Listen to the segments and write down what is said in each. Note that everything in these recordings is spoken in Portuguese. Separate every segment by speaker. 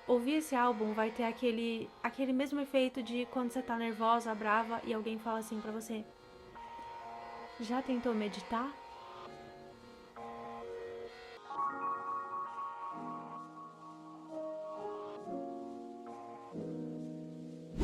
Speaker 1: Ouvir esse álbum vai ter aquele mesmo efeito de quando você tá nervosa, brava e alguém fala assim pra você: já tentou meditar?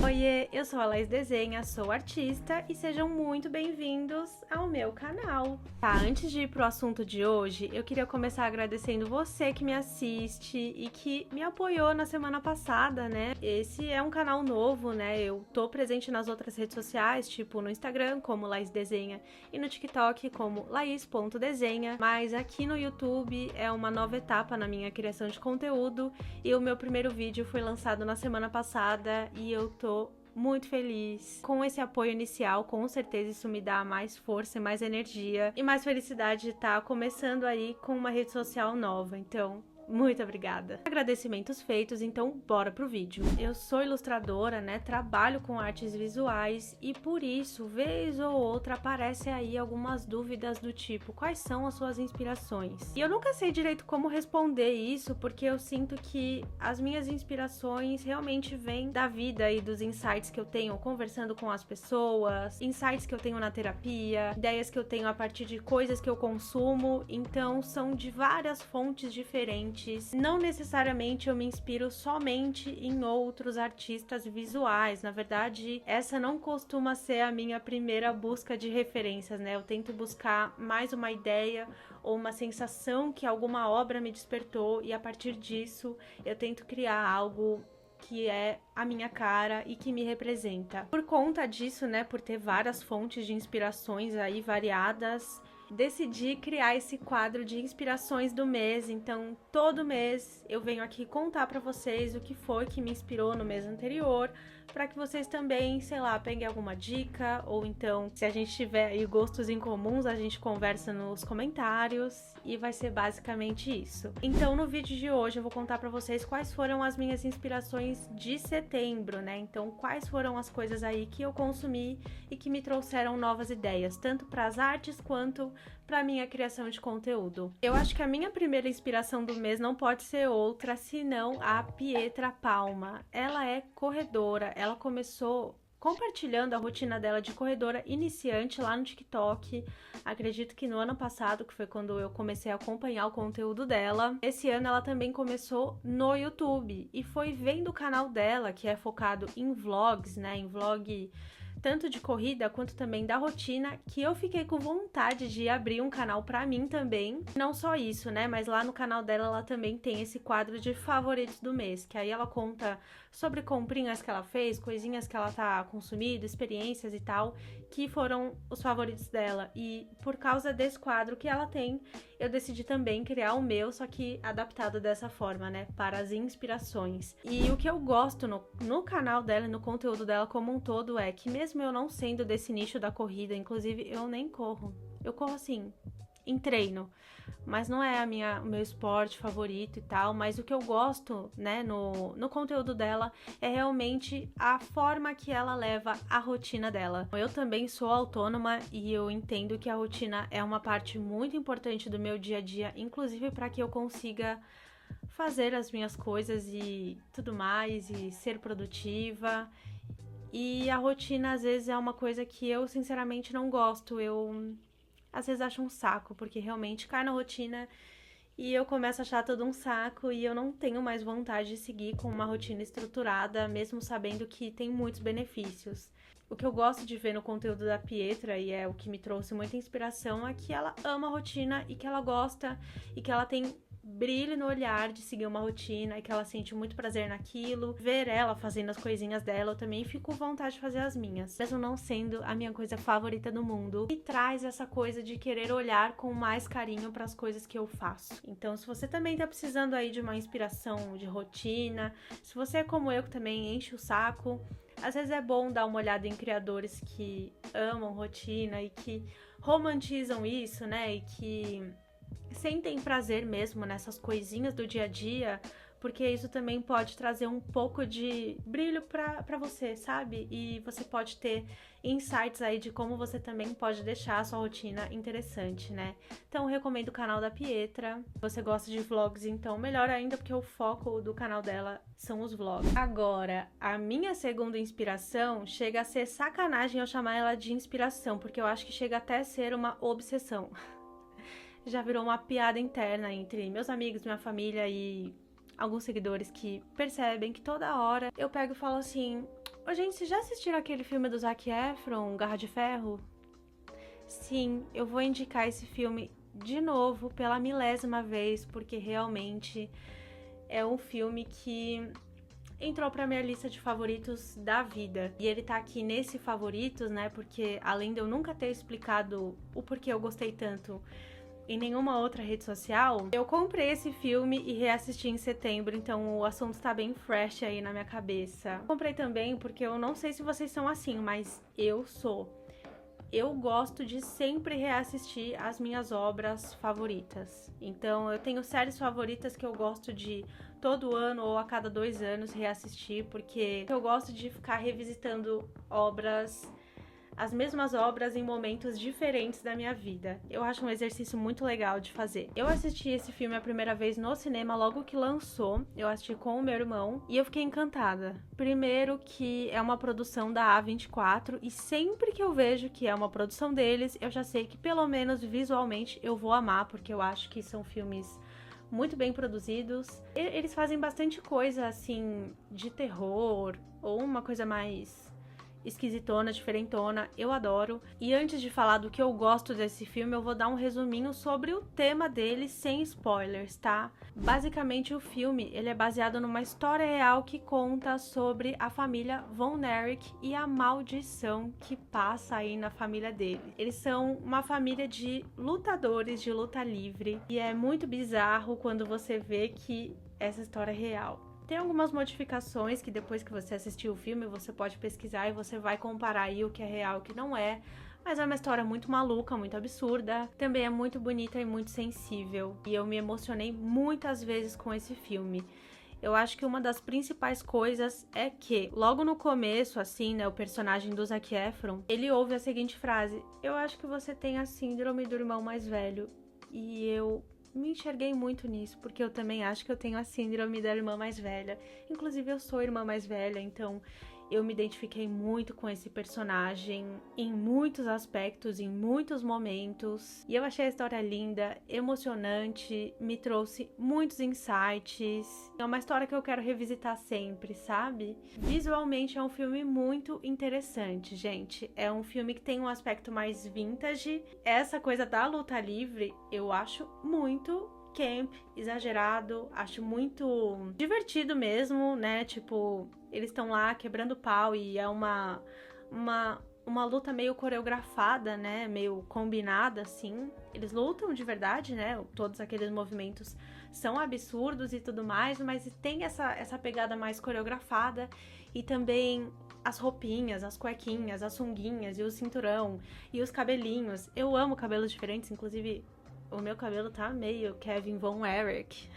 Speaker 1: Oiê, eu sou a Laís Desenha, sou artista e sejam muito bem-vindos ao meu canal. Tá, antes de ir pro assunto de hoje, eu queria começar agradecendo você que me assiste e que me apoiou na semana passada, né? Esse é um canal novo, né? Eu tô presente nas outras redes sociais, tipo no Instagram, como Laís Desenha, e no TikTok, como Laís.desenha, mas aqui no YouTube é uma nova etapa na minha criação de conteúdo e o meu primeiro vídeo foi lançado na semana passada e eu tô muito feliz com esse apoio inicial. Com certeza isso me dá mais força e mais energia e mais felicidade de estar começando aí com uma rede social nova. Então, muito obrigada. Agradecimentos feitos, então bora pro vídeo. Eu sou ilustradora, né? Trabalho com artes visuais e por isso, vez ou outra, aparecem aí algumas dúvidas do tipo: quais são as suas inspirações? E eu nunca sei direito como responder isso, porque eu sinto que as minhas inspirações realmente vêm da vida e dos insights que eu tenho conversando com as pessoas, insights que eu tenho na terapia, ideias que eu tenho a partir de coisas que eu consumo, então são de várias fontes diferentes. Não necessariamente eu me inspiro somente em outros artistas visuais. Na verdade, essa não costuma ser a minha primeira busca de referências, né? Eu tento buscar mais uma ideia ou uma sensação que alguma obra me despertou e a partir disso eu tento criar algo que é a minha cara e que me representa. Por conta disso, né, por ter várias fontes de inspirações aí variadas, decidi criar esse quadro de inspirações do mês. Então, todo mês eu venho aqui contar pra vocês o que foi que me inspirou no mês anterior, para que vocês também, sei lá, peguem alguma dica, ou então, se a gente tiver aí gostos em comuns, a gente conversa nos comentários, e vai ser basicamente isso. Então, no vídeo de hoje eu vou contar pra vocês quais foram as minhas inspirações de setembro, né? Então, quais foram as coisas aí que eu consumi e que me trouxeram novas ideias, tanto para as artes quanto para minha criação de conteúdo. Eu acho que a minha primeira inspiração do mês não pode ser outra senão a Pietra Palma. Ela é corredora, ela começou compartilhando a rotina dela de corredora iniciante lá no TikTok. Acredito que no ano passado, que foi quando eu comecei a acompanhar o conteúdo dela. Esse ano ela também começou no YouTube e foi vendo o canal dela, que é focado em vlogs, né, em vlog tanto de corrida quanto também da rotina, que eu fiquei com vontade de abrir um canal pra mim também. Não só isso, né, mas lá no canal dela ela também tem esse quadro de favoritos do mês, que aí ela conta sobre comprinhas que ela fez, coisinhas que ela tá consumindo, experiências e tal, que foram os favoritos dela. E por causa desse quadro que ela tem, eu decidi também criar o meu, só que adaptado dessa forma, né, para as inspirações. E o que eu gosto no canal dela e no conteúdo dela como um todo é que, mesmo eu não sendo desse nicho da corrida, inclusive eu nem corro, eu corro assim, em treino, mas não é o meu esporte favorito e tal, mas o que eu gosto, né, no conteúdo dela é realmente a forma que ela leva a rotina dela. Eu também sou autônoma e eu entendo que a rotina é uma parte muito importante do meu dia a dia, inclusive para que eu consiga fazer as minhas coisas e tudo mais, e ser produtiva. E a rotina às vezes é uma coisa que eu sinceramente não gosto. Eu às vezes acho um saco, porque realmente cai na rotina e eu começo a achar tudo um saco e eu não tenho mais vontade de seguir com uma rotina estruturada, mesmo sabendo que tem muitos benefícios. O que eu gosto de ver no conteúdo da Pietra, e é o que me trouxe muita inspiração, é que ela ama a rotina e que ela gosta e que ela tem brilho no olhar de seguir uma rotina e que ela sente muito prazer naquilo. Ver ela fazendo as coisinhas dela, eu também fico com vontade de fazer as minhas, mesmo não sendo a minha coisa favorita do mundo. E traz essa coisa de querer olhar com mais carinho para as coisas que eu faço. Então, se você também tá precisando aí de uma inspiração de rotina, se você é como eu que também enche o saco, às vezes é bom dar uma olhada em criadores que amam rotina e que romantizam isso, né? E que sentem prazer mesmo nessas coisinhas do dia a dia, porque isso também pode trazer um pouco de brilho pra você, sabe? E você pode ter insights aí de como você também pode deixar a sua rotina interessante, né? Então, eu recomendo o canal da Pietra. Se você gosta de vlogs, então melhor ainda, porque o foco do canal dela são os vlogs. Agora, a minha segunda inspiração chega a ser sacanagem eu chamar ela de inspiração, porque eu acho que chega até a ser uma obsessão. Já virou uma piada interna entre meus amigos, minha família e alguns seguidores que percebem que toda hora eu pego e falo assim: ô, gente, vocês já assistiram aquele filme do Zac Efron, Garra de Ferro? Sim, eu vou indicar esse filme de novo pela 1000ª vez, porque realmente é um filme que entrou pra minha lista de favoritos da vida. E ele tá aqui nesse favoritos, né, porque além de eu nunca ter explicado o porquê eu gostei tanto em nenhuma outra rede social, eu comprei esse filme e reassisti em setembro, então o assunto tá bem fresh aí na minha cabeça. Comprei também porque eu não sei se vocês são assim, mas eu sou. Eu gosto de sempre reassistir as minhas obras favoritas. Então eu tenho séries favoritas que eu gosto de todo ano ou a cada 2 anos reassistir, porque eu gosto de ficar revisitando as mesmas obras em momentos diferentes da minha vida. Eu acho um exercício muito legal de fazer. Eu assisti esse filme a primeira vez no cinema logo que lançou. Eu assisti com o meu irmão e eu fiquei encantada. Primeiro que é uma produção da A24 e sempre que eu vejo que é uma produção deles, eu já sei que pelo menos visualmente eu vou amar, porque eu acho que são filmes muito bem produzidos. Eles fazem bastante coisa assim de terror ou uma coisa mais esquisitona, diferentona, eu adoro. E antes de falar do que eu gosto desse filme, eu vou dar um resuminho sobre o tema dele sem spoilers, tá? Basicamente o filme, ele é baseado numa história real que conta sobre a família Von Erich e a maldição que passa aí na família dele. Eles são uma família de lutadores de luta livre e é muito bizarro quando você vê que essa história é real. Tem algumas modificações que depois que você assistir o filme, você pode pesquisar e você vai comparar aí o que é real e o que não é. Mas é uma história muito maluca, muito absurda. Também é muito bonita e muito sensível. E eu me emocionei muitas vezes com esse filme. Eu acho que uma das principais coisas é que, logo no começo, assim, né, o personagem do Zac Efron, ele ouve a seguinte frase: eu acho que você tem a síndrome do irmão mais velho. E eu me enxerguei muito nisso, porque eu também acho que eu tenho a síndrome da irmã mais velha. Inclusive, eu sou irmã mais velha, então eu me identifiquei muito com esse personagem em muitos aspectos, em muitos momentos. E eu achei a história linda, emocionante, me trouxe muitos insights. É uma história que eu quero revisitar sempre, sabe? Visualmente é um filme muito interessante, gente. É um filme que tem um aspecto mais vintage. Essa coisa da luta livre, eu acho muito camp, exagerado, acho muito divertido mesmo, né? Tipo, eles estão lá quebrando pau e é uma luta meio coreografada, né? Meio combinada, assim. Eles lutam de verdade, né? Todos aqueles movimentos são absurdos e tudo mais, mas tem essa pegada mais coreografada e também as roupinhas, as cuequinhas, as sunguinhas e o cinturão e os cabelinhos. Eu amo cabelos diferentes, inclusive o meu cabelo tá meio Kevin Von Erich.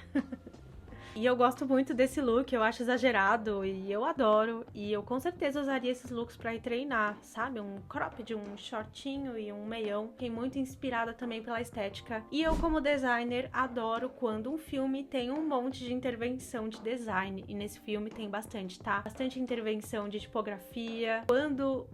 Speaker 1: E eu gosto muito desse look, eu acho exagerado e eu adoro. E eu com certeza usaria esses looks pra ir treinar, sabe? Um cropped, um shortinho e um meião. Fiquei muito inspirada também pela estética. E eu, como designer, adoro quando um filme tem um monte de intervenção de design. E nesse filme tem bastante, tá? Bastante intervenção de tipografia. Quando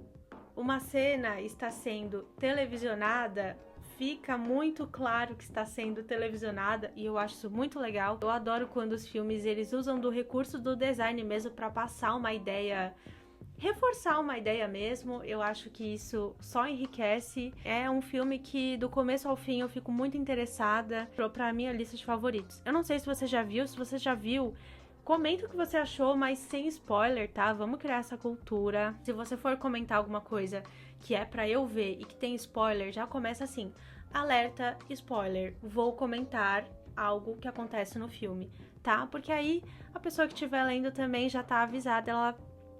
Speaker 1: uma cena está sendo televisionada, fica muito claro que está sendo televisionada e eu acho isso muito legal. Eu adoro quando os filmes eles usam do recurso do design mesmo para passar uma ideia, reforçar uma ideia mesmo. Eu acho que isso só enriquece. É um filme que do começo ao fim eu fico muito interessada. Pra minha lista de favoritos. Eu não sei se você já viu, se você já viu, comenta o que você achou, mas sem spoiler, tá? Vamos criar essa cultura. Se você for comentar alguma coisa que é pra eu ver e que tem spoiler, já começa assim: alerta, spoiler, vou comentar algo que acontece no filme, tá? Porque aí a pessoa que estiver lendo também já tá avisada, ela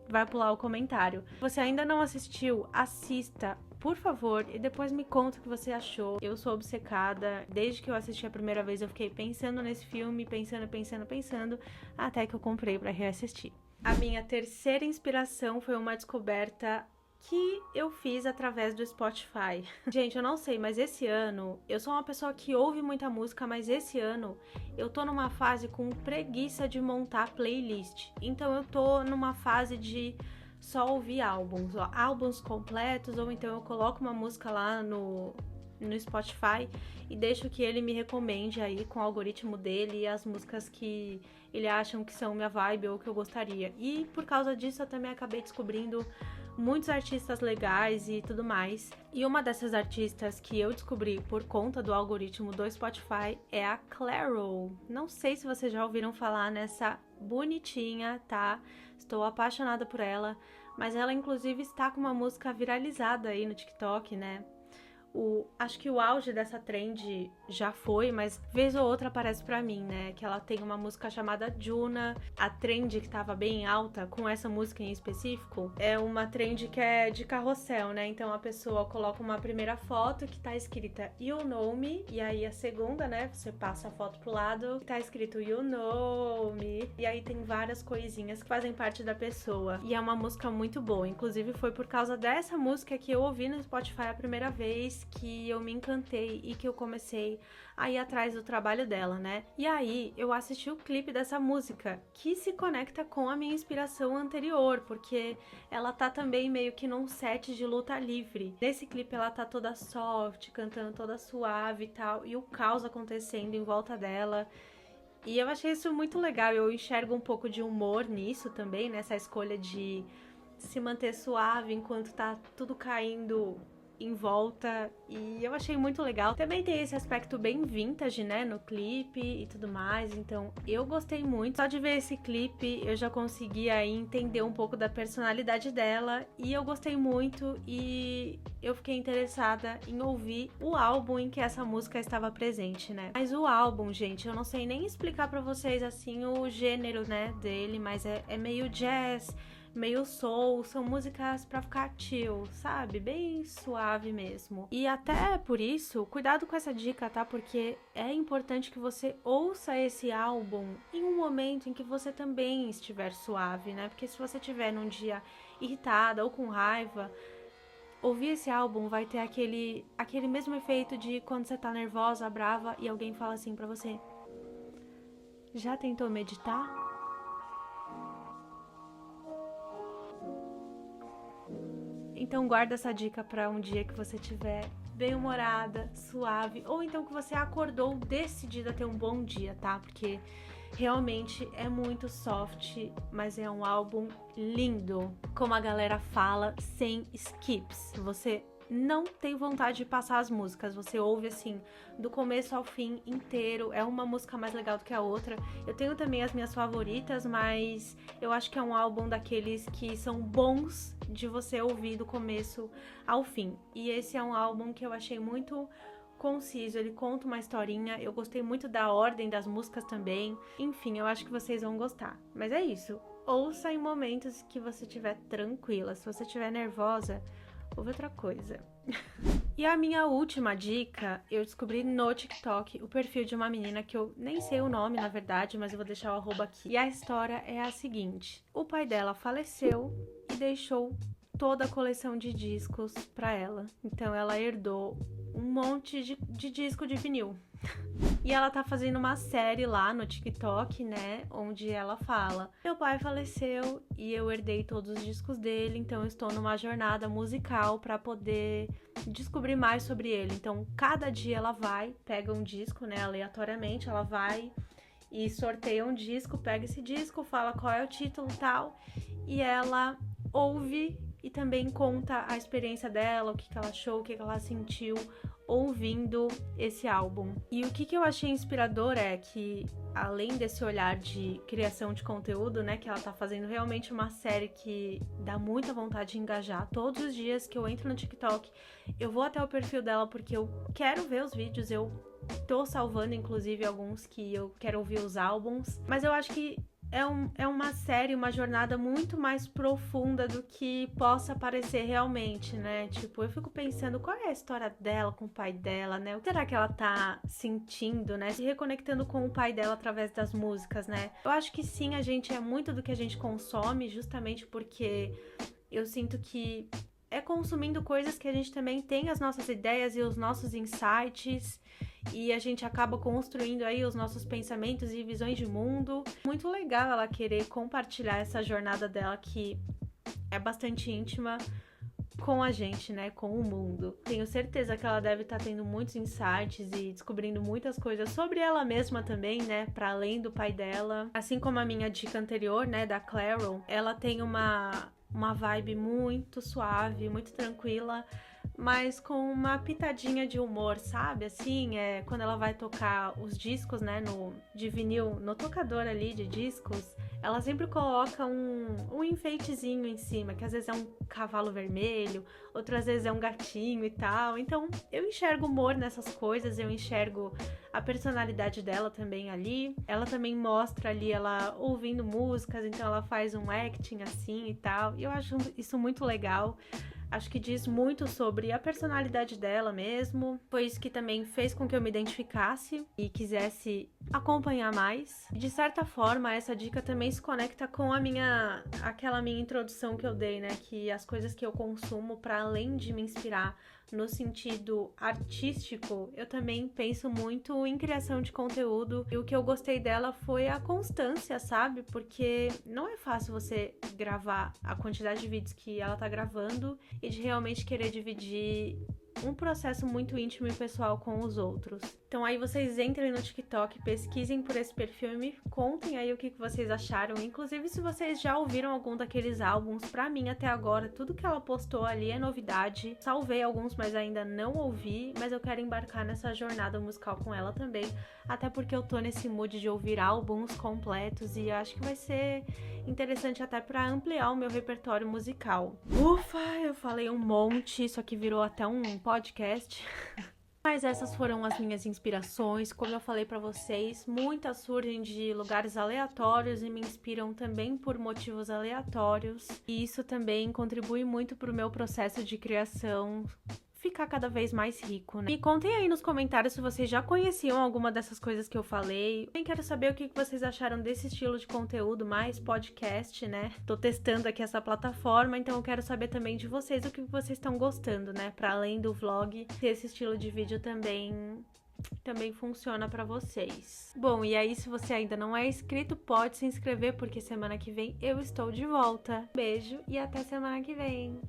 Speaker 1: vai pular o comentário. Se você ainda não assistiu, assista, por favor, e depois me conta o que você achou. Eu sou obcecada. Desde que eu assisti a primeira vez, eu fiquei pensando nesse filme, pensando, até que eu comprei pra reassistir. A minha terceira inspiração foi uma descoberta que eu fiz através do Spotify. Gente, eu não sei, mas esse ano, eu sou uma pessoa que ouve muita música, mas esse ano eu tô numa fase com preguiça de montar playlist. Então eu tô numa fase de só ouvir álbuns completos, ou então eu coloco uma música lá no Spotify e deixo que ele me recomende aí com o algoritmo dele as músicas que ele acha que são minha vibe ou que eu gostaria. E por causa disso eu também acabei descobrindo muitos artistas legais e tudo mais. E uma dessas artistas que eu descobri por conta do algoritmo do Spotify é a Clairo. Não sei se vocês já ouviram falar nessa bonitinha, tá? Estou apaixonada por ela, mas ela inclusive está com uma música viralizada aí no TikTok, né? Acho que o auge dessa trend já foi, mas vez ou outra aparece pra mim, né? Que ela tem uma música chamada Juna. A trend que tava bem alta com essa música em específico é uma trend que é de carrossel, né? Então a pessoa coloca uma primeira foto que tá escrita You Know Me, e aí a segunda, né? Você passa a foto pro lado que tá escrito You Know Me, e aí tem várias coisinhas que fazem parte da pessoa. E é uma música muito boa. Inclusive foi por causa dessa música que eu ouvi no Spotify a primeira vez que eu me encantei e que eu comecei a ir atrás do trabalho dela, né? E aí eu assisti o clipe dessa música, que se conecta com a minha inspiração anterior, porque ela tá também meio que num set de luta livre. Nesse clipe ela tá toda soft, cantando toda suave e tal, e o caos acontecendo em volta dela. E eu achei isso muito legal, eu enxergo um pouco de humor nisso também, nessa escolha de se manter suave enquanto tá tudo caindo em volta, e eu achei muito legal. Também tem esse aspecto bem vintage, né, no clipe e tudo mais, então eu gostei muito. Só de ver esse clipe eu já consegui aí entender um pouco da personalidade dela, e eu gostei muito, e eu fiquei interessada em ouvir o álbum em que essa música estava presente, né. Mas o álbum, gente, eu não sei nem explicar pra vocês assim o gênero, né, dele, mas é meio jazz, meio soul, são músicas pra ficar chill, sabe? Bem suave mesmo. E até por isso, cuidado com essa dica, tá? Porque é importante que você ouça esse álbum em um momento em que você também estiver suave, né? Porque se você estiver num dia irritada ou com raiva, ouvir esse álbum vai ter aquele mesmo efeito de quando você tá nervosa, brava e alguém fala assim pra você: já tentou meditar? Então guarda essa dica para um dia que você estiver bem-humorada, suave, ou então que você acordou decidida a ter um bom dia, tá? Porque realmente é muito soft, mas é um álbum lindo. Como a galera fala, sem skips. Você não tem vontade de passar as músicas, você ouve assim, do começo ao fim inteiro, é uma música mais legal do que a outra. Eu tenho também as minhas favoritas, mas eu acho que é um álbum daqueles que são bons de você ouvir do começo ao fim. E esse é um álbum que eu achei muito conciso, ele conta uma historinha, eu gostei muito da ordem das músicas também. Enfim, eu acho que vocês vão gostar. Mas é isso, ouça em momentos que você estiver tranquila. Se você estiver nervosa, ouve outra coisa. E a minha última dica, eu descobri no TikTok o perfil de uma menina que eu nem sei o nome, na verdade, mas eu vou deixar o arroba aqui. E a história é a seguinte: o pai dela faleceu e deixou toda a coleção de discos pra ela. Então ela herdou um monte de disco de vinil. E ela tá fazendo uma série lá no TikTok, né, onde ela fala: meu pai faleceu e eu herdei todos os discos dele, então eu estou numa jornada musical pra poder descobrir mais sobre ele. Então, cada dia ela vai, pega um disco, né, aleatoriamente, ela vai e sorteia um disco, pega esse disco, fala qual é o título e tal, e ela ouve e também conta a experiência dela, o que ela achou, o que ela sentiu ouvindo esse álbum. E o que eu achei inspirador é que, além desse olhar de criação de conteúdo, né, que ela tá fazendo realmente uma série que dá muita vontade de engajar. Todos os dias que eu entro no TikTok, eu vou até o perfil dela porque eu quero ver os vídeos, eu tô salvando inclusive alguns que eu quero ouvir os álbuns, mas eu acho que é uma série, uma jornada muito mais profunda do que possa parecer realmente, né? Tipo, eu fico pensando qual é a história dela com o pai dela, né? O que será que ela tá sentindo, né? Se reconectando com o pai dela através das músicas, né? Eu acho que sim, a gente é muito do que a gente consome, justamente porque eu sinto que é consumindo coisas que a gente também tem as nossas ideias e os nossos insights, e a gente acaba construindo aí os nossos pensamentos e visões de mundo. Muito legal ela querer compartilhar essa jornada dela, que é bastante íntima, com a gente, né, com o mundo. Tenho certeza que ela deve estar tendo muitos insights e descobrindo muitas coisas sobre ela mesma também, né, para além do pai dela. Assim como a minha dica anterior, né, da Clairo, ela tem uma vibe muito suave, muito tranquila, mas com uma pitadinha de humor, sabe? Assim, quando ela vai tocar os discos, né, de vinil, no tocador ali de discos, ela sempre coloca um enfeitezinho em cima, que às vezes é um cavalo vermelho, outras vezes é um gatinho e tal. Então, eu enxergo humor nessas coisas, eu enxergo a personalidade dela também ali. Ela também mostra ali ela ouvindo músicas, então ela faz um acting assim e tal. E eu acho isso muito legal. Acho que diz muito sobre a personalidade dela mesmo. Foi isso que também fez com que eu me identificasse e quisesse acompanhar mais. De certa forma, essa dica também se conecta com aquela minha introdução que eu dei, né? Que as coisas que eu consumo, para além de me inspirar no sentido artístico, eu também penso muito em criação de conteúdo. E o que eu gostei dela foi a constância, sabe? Porque não é fácil você gravar a quantidade de vídeos que ela tá gravando e de realmente querer dividir um processo muito íntimo e pessoal com os outros. Então aí vocês entrem no TikTok, pesquisem por esse perfil e me contem aí o que vocês acharam. Inclusive, se vocês já ouviram algum daqueles álbuns, pra mim até agora, tudo que ela postou ali é novidade. Salvei alguns, mas ainda não ouvi, mas eu quero embarcar nessa jornada musical com ela também, até porque eu tô nesse mood de ouvir álbuns completos e acho que vai ser interessante até pra ampliar o meu repertório musical. Ufa, eu falei um monte, isso aqui virou até um podcast. Mas essas foram as minhas inspirações. Como eu falei pra vocês, muitas surgem de lugares aleatórios e me inspiram também por motivos aleatórios. E isso também contribui muito pro meu processo de criação ficar cada vez mais rico, né? Me contem aí nos comentários se vocês já conheciam alguma dessas coisas que eu falei. Eu quero saber o que vocês acharam desse estilo de conteúdo, mais podcast, né? Tô testando aqui essa plataforma, então eu quero saber também de vocês o que vocês estão gostando, né? Para além do vlog, se esse estilo de vídeo também funciona pra vocês. Bom, e aí se você ainda não é inscrito, pode se inscrever, porque semana que vem eu estou de volta. Beijo e até semana que vem!